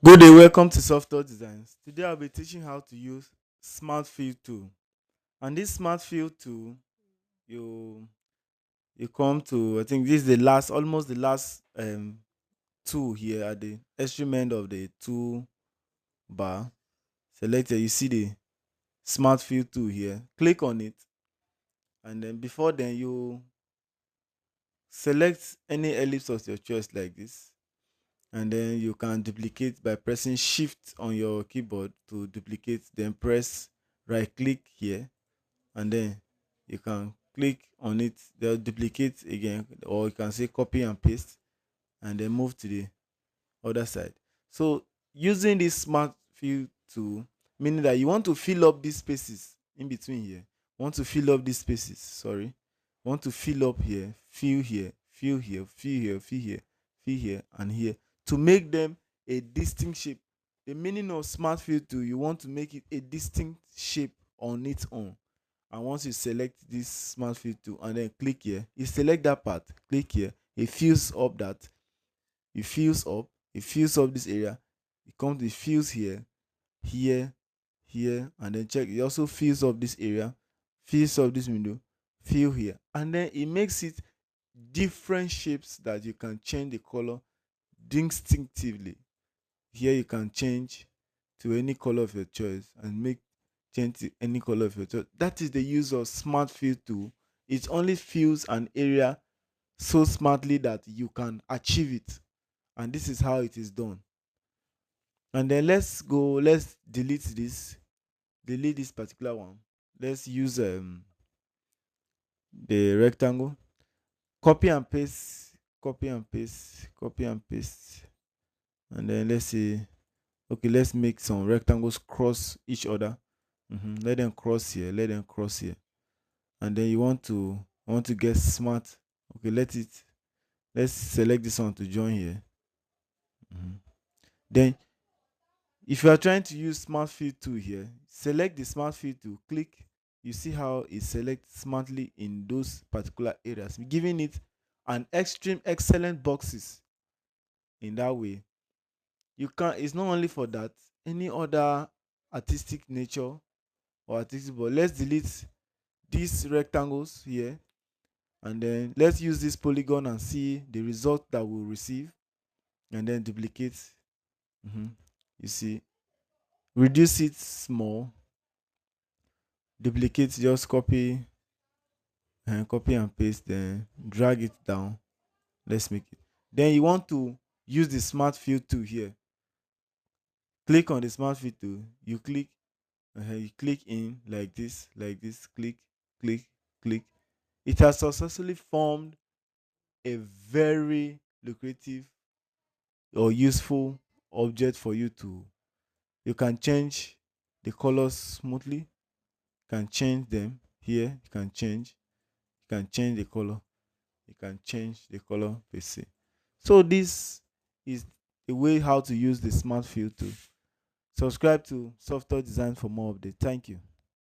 Good day, welcome to Software Designs. Today I'll be teaching how to use Smart Fill tool. And this Smart Fill tool, you you come to, I think this is the last, almost the last tool here at the extreme end of the tool bar. Select it, you see the Smart Fill tool here. Click on it, and then before then you select any ellipse of your choice like this, and then you can duplicate by pressing shift on your keyboard to duplicate, then press right click here, and then you can click on it, they'll duplicate again, or you can say copy and paste and then move to the other side. So using this smart fill tool, meaning that you want to fill up these spaces in between here, want to fill up these spaces, sorry, want to fill up here, fill here, fill here, fill here, fill here, fill here, and here, to make them a distinct shape. The meaning of smart fill tool, you want to make it a distinct shape on its own. And once you select this smart fill tool and then click here, you select that part, click here, it fills up that, it fills up this area, it comes, it fills here, here, here, and then check, it also fills up this area, fills up this window, fill here, and then it makes it different shapes that you can change the color distinctively. Here you can change to any color of your choice and make change to any color of your choice. That is the use of smart fill tool. It only fills an area so smartly that you can achieve it, and this is how it is done. And then let's delete this particular one. Let's use the rectangle, copy and paste, copy and paste, copy and paste, and then let's say, okay, let's make some rectangles cross each other. Let them cross here, let them cross here, and then you want to get smart. Okay, let's select this one to join here. Then if you are trying to use smart fill tool here, select the smart fill tool, click, you see how it selects smartly in those particular areas, giving it an extreme excellent boxes. In that way, you can, it's not only for that, any other artistic nature or artistic, but let's delete these rectangles here, and then let's use this polygon and see the result that we'll receive, and then duplicate. You see, reduce it small, duplicate, just copy and copy and paste, then drag it down. Let's make it. Then you want to use the smart fill tool here. Click on the smart fill tool, you click in like this, click, click, click. It has successfully formed a very lucrative or useful object for you to, you can change the colors smoothly, you can change them here, you can change the color, you can change the color per se. So this is the way how to use the smart fill tool. Subscribe to Software Design for more updates. Thank you.